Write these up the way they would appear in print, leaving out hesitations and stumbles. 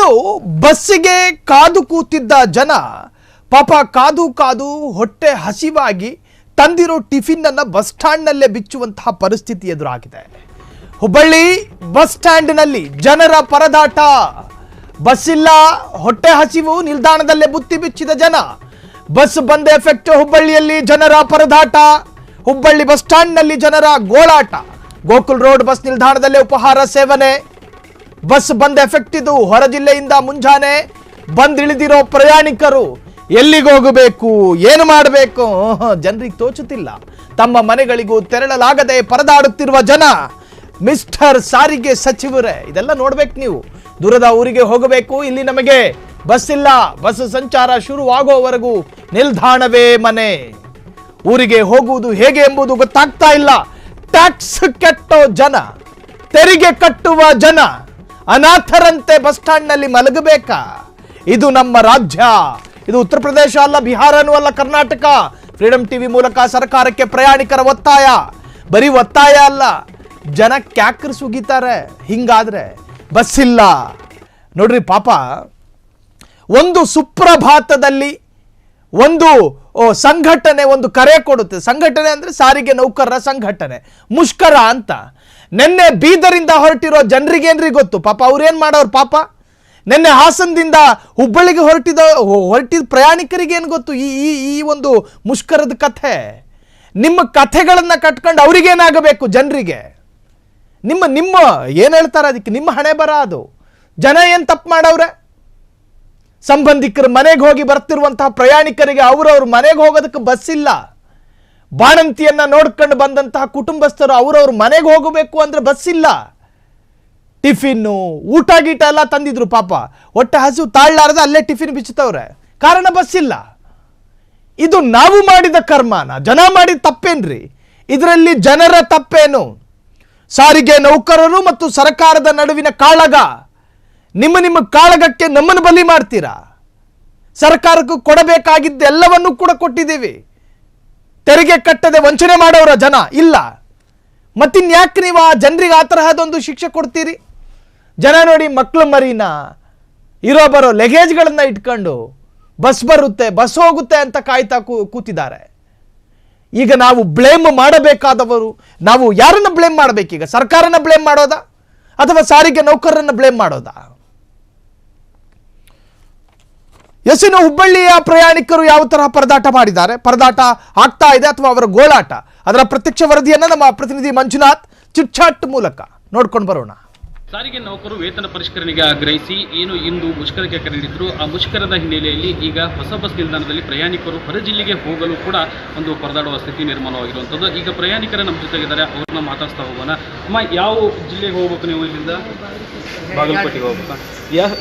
ಇನ್ನು ಬಸ್ಸಿಗೆ ಕಾದು ಕೂತಿದ್ದ ಜನ ಪಾಪ ಕಾದು ಕಾದು ಹೊಟ್ಟೆ ಹಸಿವಾಗಿ ತಂದಿರೋ ಟಿಫಿನ್ ಅನ್ನು ಬಸ್ ಸ್ಟ್ಯಾಂಡ್ನಲ್ಲೇ ಬಿಚ್ಚುವಂತಹ ಪರಿಸ್ಥಿತಿ ಎದುರಾಗಿದೆ. ಹುಬ್ಬಳ್ಳಿ ಬಸ್ ಸ್ಟ್ಯಾಂಡ್ನಲ್ಲಿ ಜನರ ಪರದಾಟ. ಬಸ್ ಇಲ್ಲ, ಹೊಟ್ಟೆ ಹಸಿವು, ನಿಲ್ದಾಣದಲ್ಲೇ ಬುತ್ತಿ ಬಿಚ್ಚಿದ ಜನ. ಬಸ್ ಬಂದ ಎಫೆಕ್ಟ್ ಹುಬ್ಬಳ್ಳಿಯಲ್ಲಿ ಜನರ ಪರದಾಟ. ಹುಬ್ಬಳ್ಳಿ ಬಸ್ ಸ್ಟ್ಯಾಂಡ್ನಲ್ಲಿ ಜನರ ಗೋಳಾಟ. ಗೋಕುಲ್ ರೋಡ್ ಬಸ್ ನಿಲ್ದಾಣದಲ್ಲೇ ಉಪಹಾರ ಸೇವನೆ. ಬಸ್ ಬಂದ ಎಫೆಕ್ಟ್ ಇದು. ಹೊರ ಜಿಲ್ಲೆಯಿಂದ ಮುಂಜಾನೆ ಬಂದಿಳಿದಿರೋ ಪ್ರಯಾಣಿಕರು ಎಲ್ಲಿಗೆ ಹೋಗಬೇಕು, ಏನು ಮಾಡಬೇಕು ಜನರಿಗೆ ತೋಚುತ್ತಿಲ್ಲ. ತಮ್ಮ ಮನೆಗಳಿಗೂ ತೆರಳಲಾಗದೆ ಪರದಾಡುತ್ತಿರುವ ಜನ. ಮಿಸ್ಟರ್ ಸಾರಿಗೆ ಸಚಿವರೇ, ಇದೆಲ್ಲ ನೋಡ್ಬೇಕು ನೀವು. ದೂರದ ಊರಿಗೆ ಹೋಗಬೇಕು, ಇಲ್ಲಿ ನಮಗೆ ಬಸ್ ಇಲ್ಲ, ಬಸ್ ಸಂಚಾರ ಶುರುವಾಗುವವರೆಗೂ ನಿಲ್ದಾಣವೇ ಮನೆ. ಊರಿಗೆ ಹೋಗುವುದು ಹೇಗೆ ಎಂಬುದು ಗೊತ್ತಾಗ್ತಾ ಇಲ್ಲ. ಟ್ಯಾಕ್ಸ್ ಕಟ್ಟೋ ಜನ, ತೆರಿಗೆ ಕಟ್ಟುವ ಜನ ಅನಾಥರಂತೆ ಬಸ್ ಸ್ಟ್ಯಾಂಡ್ನಲ್ಲಿ ಮಲಗಬೇಕಾ? ಇದು ನಮ್ಮ ರಾಜ್ಯ. ಇದು ಉತ್ತರ ಪ್ರದೇಶ ಅಲ್ಲ, ಬಿಹಾರನೂ ಅಲ್ಲ, ಕರ್ನಾಟಕ. ಫ್ರೀಡಂ ಟಿವಿ ಮೂಲಕ ಸರ್ಕಾರಕ್ಕೆ ಪ್ರಯಾಣಿಕರ ಒತ್ತಾಯ. ಬರೀ ಒತ್ತಾಯ ಅಲ್ಲ, ಜನ ಕ್ಯಾಕ್ರು ಸುಗಿತಾರೆ ಹಿಂಗಾದ್ರೆ. ಬಸ್ ಇಲ್ಲ ನೋಡ್ರಿ ಪಾಪ. ಒಂದು ಸುಪ್ರಭಾತದಲ್ಲಿ ಒಂದು ಸಂಘಟನೆ ಒಂದು ಕರೆ ಕೊಡುತ್ತೆ. ಸಂಘಟನೆ ಅಂದ್ರೆ ಸಾರಿಗೆ ನೌಕರರ ಸಂಘಟನೆ, ಮುಷ್ಕರ ಅಂತ. ನಿನ್ನೆ ಬೀದರಿಂದ ಹೊರಟಿರೋ ಜನರಿಗೇನ್ರಿ ಗೊತ್ತು ಪಾಪ, ಅವ್ರೇನ್ ಮಾಡೋರು ಪಾಪ. ನಿನ್ನೆ ಹಾಸನದಿಂದ ಹುಬ್ಬಳ್ಳಿಗೆ ಹೊರಟಿದ ಪ್ರಯಾಣಿಕರಿಗೆ ಏನು ಗೊತ್ತು ಈ ಒಂದು ಮುಷ್ಕರದ ಕಥೆ. ನಿಮ್ಮ ಕಥೆಗಳನ್ನ ಕಟ್ಕೊಂಡು ಅವ್ರಿಗೇನಾಗಬೇಕು ಜನರಿಗೆ? ನಿಮ್ಮ ಏನು ಹೇಳ್ತಾರೆ ಅದಕ್ಕೆ? ನಿಮ್ಮ ಹಣೆ ಬರ ಅದು. ಜನ ಏನು ತಪ್ಪು ಮಾಡವ್ರೆ? ಸಂಬಂಧಿಕರ ಮನೆಗೆ ಹೋಗಿ ಬರ್ತಿರುವಂತಹ ಪ್ರಯಾಣಿಕರಿಗೆ ಅವ್ರವ್ರ ಮನೆಗೆ ಹೋಗೋದಕ್ಕೆ ಬಸ್ ಇಲ್ಲ. ಬಾಣಂತಿಯನ್ನ ನೋಡ್ಕೊಂಡು ಬಂದಂತಹ ಕುಟುಂಬಸ್ಥರು ಅವ್ರವ್ರ ಮನೆಗೆ ಹೋಗಬೇಕು ಅಂದ್ರೆ ಬಸ್ ಇಲ್ಲ. ಟಿಫಿನ್ನು ಊಟ ಗೀಟ ಎಲ್ಲ ತಂದಿದ್ರು ಪಾಪ. ಹೊಟ್ಟೆ ಹಸಿವು ತಾಳ್ಲಾರದೆ ಅಲ್ಲೇ ಟಿಫಿನ್ ಬಿಚ್ಚುತ್ತವ್ರೆ, ಕಾರಣ ಬಸ್ ಇಲ್ಲ. ಇದು ನಾವು ಮಾಡಿದ ಕರ್ಮನ? ಜನ ಮಾಡಿದ ತಪ್ಪೇನ್ರಿ? ಇದರಲ್ಲಿ ಜನರ ತಪ್ಪೇನು? ಸಾರಿಗೆ ನೌಕರರು ಮತ್ತು ಸರ್ಕಾರದ ನಡುವಿನ ಕಾಳಗ. ನಿಮ್ಮ ಕಾಳಗಕ್ಕೆ ನಮ್ಮನ್ನು ಬಲಿ ಮಾಡ್ತೀರಾ? ಸರ್ಕಾರಕ್ಕೂ ಕೊಡಬೇಕಾಗಿದ್ದ ಎಲ್ಲವನ್ನೂ ಕೂಡ ಕೊಟ್ಟಿದ್ದೀವಿ. ತೆರಿಗೆ ಕಟ್ಟದೆ ವಂಚನೆ ಮಾಡೋರ ಜನ ಇಲ್ಲ. ಮತ್ತಿನ್ಯಾಕೆ ನೀವು ಆ ಜನರಿಗೆ ಆ ತರಹದೊಂದು ಶಿಕ್ಷೆ ಕೊಡ್ತೀರಿ? ಜನ ನೋಡಿ ಮಕ್ಕಳು ಮರಿನ ಇರೋ ಬರೋ ಲಗೇಜ್ಗಳನ್ನ ಇಟ್ಕೊಂಡು ಬಸ್ ಬರುತ್ತೆ, ಬಸ್ ಹೋಗುತ್ತೆ ಅಂತ ಕಾಯ್ತಾ ಕೂತಿದ್ದಾರೆ. ಈಗ ನಾವು ಬ್ಲೇಮ್ ಮಾಡಬೇಕಾದವರು ನಾವು ಯಾರನ್ನ ಬ್ಲೇಮ್ ಮಾಡಬೇಕೀಗ? ಸರ್ಕಾರನ ಬ್ಲೇಮ್ ಮಾಡೋದಾ ಅಥವಾ ಸಾರಿಗೆ ನೌಕರರನ್ನ ಬ್ಲೇಮ್ ಮಾಡೋದಾ? ಎಸಿನ ಹುಬ್ಬಳ್ಳಿಯ ಪ್ರಯಾಣಿಕರು ಯಾವ ತರಹ ಪರದಾಟ ಮಾಡಿದ್ದಾರೆ, ಪರದಾಟ ಆಗ್ತಾ ಇದೆ ಅಥವಾ ಅವರ ಗೋಳಾಟ, ಅದರ ಪ್ರತ್ಯಕ್ಷ ವರದಿಯನ್ನ ನಮ್ಮ ಪ್ರತಿನಿಧಿ ಮಂಜುನಾಥ್ ಚಿಟ್ಚಾಟ್ ಮೂಲಕ ನೋಡ್ಕೊಂಡು ಬರೋಣ. ಸಾರಿಗೆ ನೌಕರರು ವೇತನ ಪರಿಷ್ಕರಣೆಗೆ ಆಗ್ರಹಿಸಿ ಏನು ಇಂದು ಮುಷ್ಕರಕ್ಕೆ ಕರೆ ನೀಡಿದ್ರು. ಆ ಮುಷ್ಕರದ ಹಿನ್ನೆಲೆಯಲ್ಲಿ ಈಗ ಹೊಸ ಬಸ್ ನಿಲ್ದಾಣದಲ್ಲಿ ಪ್ರಯಾಣಿಕರು ಹೊರ ಜಿಲ್ಲೆಗೆ ಹೋಗಲು ಕೂಡ ಒಂದು ಪರದಾಡುವ ಸ್ಥಿತಿ ನಿರ್ಮಾಣವಾಗಿರುವಂಥದ್ದು. ಈಗ ಪ್ರಯಾಣಿಕರ ನಮ್ಮ ಜೊತೆಗಿದ್ದಾರೆ, ಅವ್ರನ್ನ ಮಾತಾಡ್ತಾ ಹೋಗೋಣ. ಅಮ್ಮ, ಯಾವ ಜಿಲ್ಲೆಗೆ ಹೋಗ್ಬೇಕು ನೀವು? ಇಲ್ಲಿಂದ ಬಾಗಲಕೋಟೆಗೆ ಹೋಗ್ಬೇಕಾ?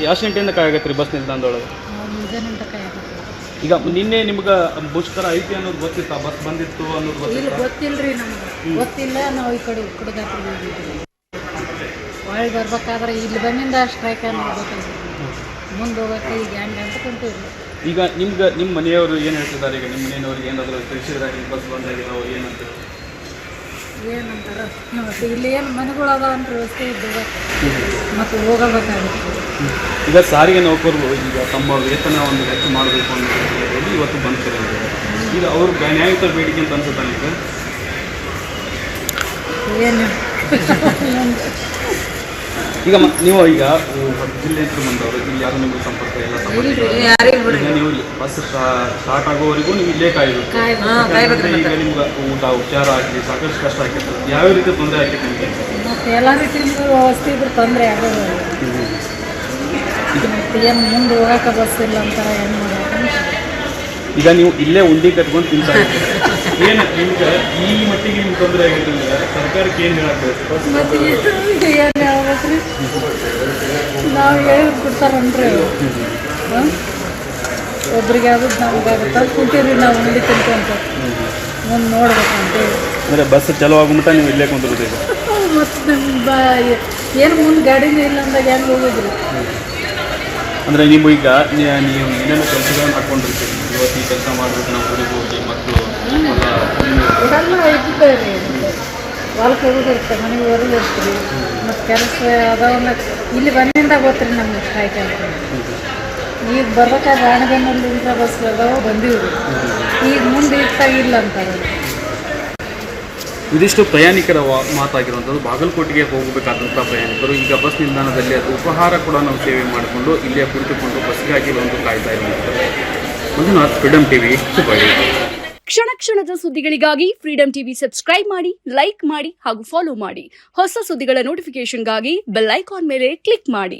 ಯಾವ ಗಂಟೆಯಿಂದ ಕಾಯಾಗತ್ತೆ ರೀ ಬಸ್ ನಿಲ್ದಾಣದೊಳಗೆ? ಈಗ ನಿನ್ನೆ ನಿಮ್ಗೆ ಮುಷ್ಕರ ಐತಿ ಅನ್ನೋದು ಗೊತ್ತಿತ್ತ? ಬಸ್ ಬಂದಿತ್ತು ಅನ್ನೋದು ಗೊತ್ತಿಲ್ಲರಿ, ನಮ್ಗೆ ಗೊತ್ತಿಲ್ಲ. ನಾವು ಈ ಕಡೆ ಕುಡಗಾತ್ರಿ ಒಳಗೆ ಬರ್ಬೇಕಾದ್ರೆ ಇಲ್ಲಿ ಬಂದಿಂದ ಸ್ಟ್ರೈಕ್ ಅನ್ನೋದು ಗೊತ್ತಾಗ ಮುಂದೆ ಹೋಗಕ್ಕೆ ಈಗ ಹೆಂಗೆ ಅಂತ ಕುಂತೀವಿ. ಈಗ ನಿಮ್ಮ ಮನೆಯವರು ಏನು ಹೇಳ್ತಿದ್ದಾರೆ? ಈಗ ನಿಮ್ಮ ಮನೆಯವ್ರಿಗೆ ಏನಾದರೂ ತಿಳಿಸಿದ್ರೆ ಈ ಬಸ್ ಬಂದಾಗಿರೋ ಏನಂತಾರೆ? ಇಲ್ಲಿ ಏನು ಮನೆಗಳು ಅದಾವ ಅಂತ ವ್ಯವಸ್ಥೆ ಇದ್ದಾಗ ಮತ್ತು ಹೋಗಬೇಕಾಗುತ್ತೆ. ಈಗ ಸಾರಿಗೆ ನೌಕರರು ಈಗ ತಮ್ಮ ವೇತನವನ್ನು ಹೆಚ್ಚು ಮಾಡಬೇಕು ಅನ್ನೋದು ಇವತ್ತು ಬಂದ್ತಾರೆ. ಈಗ ಅವ್ರ ನ್ಯಾಯಯುತ ಬೇಡಿಕೆ ಅಂತ ಅನ್ಸುತ್ತಾನೆ ಈಗ ಏನು? ಈಗ ನೀವು ಈಗ ಜಿಲ್ಲೆ ಹತ್ರ ಬಂದವರು, ಇಲ್ಲಿ ಯಾರು ನಿಮಗೆ ಸಂಪರ್ಕ ಇಲ್ಲ? ನೀವು ಬಸ್ ಸ್ಟಾರ್ಟ್ ಆಗೋವರೆಗೂ ನೀವು ಇಲ್ಲೇ ಕಾಯಬೇಕು. ಈಗ ನಿಮ್ಗೆ ಊಟ ಉಪಚಾರ ಆಗಲಿ ಸಾಕಷ್ಟು ಕಷ್ಟ ಆಗ್ತದೆ. ಯಾವ ರೀತಿ ತೊಂದರೆ ಆಗ್ತೈತೆ ನಿಮಗೆ? ಎಲ್ಲ ರೀತಿ ವ್ಯವಸ್ಥೆ ಇದ್ರೆ ತೊಂದರೆ ಆಗೋದು. ಏನು ಮುಂದೆ ಹೋಗಕ್ಕೆ ಬಸ್ ಇಲ್ಲ ಅಂತಾರೆ, ಏನು ಮಾಡೋದು? ಈಗ ನೀವು ಇಲ್ಲೇ ಉಂಡಿ ಕಟ್ಕೊಂಡು ತಿಂತಾ ಇದ್ದೀರಿ. ಏನು ನಿಮ್ಗೆ ಈ ಮಟ್ಟಿಗೆ ನಿಮ್ಗೆ ತೊಂದರೆ ಆಗಿತ್ತು ಅಂದ್ರೆ ಸರ್ಕಾರಕ್ಕೆ ಏನು ಹೇಳಬೇಕು? ಮತ್ತು ಏನು ಹೇಳ್ಬೇಕ್ರಿ? ನಾವು ಹೇಳ್ಬಿಡ್ತಾರನ್ರಿ. ಒಬ್ರಿಗೆ ಆಗೋದು ನಮ್ಗಾಗುತ್ತೆ ಕುಂತೀವಿ, ನಾವು ಉಂಡಿ ತಿಂತ ಮುಂದೆ ನೋಡ್ಬೇಕಂತೇಳಿ. ಅಂದರೆ ಬಸ್ ಚಲೋ ಆಗುಮಟ ನೀವು ಇಲ್ಲೇ ಕುಂತಿರ್ತೀವಿ. ಮತ್ತು ನಿಮ್ಮ ಏನು ಮುಂದೆ ಗಾಡಿನೂ ಇಲ್ಲ ಅಂದಾಗ ಹೆಂಗೆ ಹೋಗಿದ್ರಿ? ಅಂದರೆ ನೀವು ಈಗ ನೀವು ಏನೇನು ಕೆಲಸಗಳನ್ನು ಹಾಕ್ಕೊಂಡಿರ್ತೀವಿ, ಇವತ್ತು ಈ ಕೆಲಸ ಮಾಡಬೇಕು, ನಾವು ಊರಿಗೆ ಹೋಗಿ ಮಕ್ಕಳು ಎಲ್ಲ ಇದ್ದಿದ್ದೇವೆ. ಹೊಲಕ್ಕೆ ಹೋಗೋದು ಇರ್ತದೆ, ಮನೆಗೆ ಹೋಗೋದು ಇರ್ತೀವಿ. ಮತ್ತು ಕೆಲಸ ಅದಾವನ್ನ ಇಲ್ಲಿ ಬಂದಿಂದ ಗೊತ್ತ್ರಿ ನಮ್ಗೆ ಸ್ಟ್ರೈಕ್ ಅಂತ. ಈಗ ಬರ್ಬೇಕಾದ್ರೆ ರಾಣೆಬೆನ್ನೂರಿಂದ ಬಸ್ ಅದಾವ ಬಂದೀವಿ. ಈಗ ಮುಂದೆ ಇಲ್ಲ ಅಂತಾರೆ. ಇದಿಷ್ಟು ಪ್ರಯಾಣಿಕರ ಮಾತಾಗಿರುವಂಥದ್ದು. ಬಾಗಲಕೋಟೆಗೆ ಹೋಗಬೇಕಾದಂಥ ಪ್ರಯಾಣಿಕರು ಈಗ ಬಸ್ ನಿಲ್ದಾಣದಲ್ಲಿ ಅದು ಉಪಹಾರ ಕೂಡ ನಾವು ಸೇವೆ ಮಾಡಿಕೊಂಡು ಇಲ್ಲೇ ಕುಳಿತುಕೊಂಡು ಬಸ್ಗಾಗಿ ಒಂದು ಕಾಯ್ತಾ ಇರುವಂಥದ್ದು. Manjunath, freedom TV, Hubballi. ಕ್ಷಣ ಕ್ಷಣದ ಸುದ್ದಿಗಳಿಗಾಗಿ ಫ್ರೀಡಮ್ ಟಿವಿ ಸಬ್ಸ್ಕ್ರೈಬ್ ಮಾಡಿ, ಲೈಕ್ ಮಾಡಿ ಹಾಗೂ ಫಾಲೋ ಮಾಡಿ. ಹೊಸ ಸುದ್ದಿಗಳ ನೋಟಿಫಿಕೇಶನ್ಗಾಗಿ ಬೆಲ್ ಐಕಾನ್ ಮೇಲೆ ಕ್ಲಿಕ್ ಮಾಡಿ.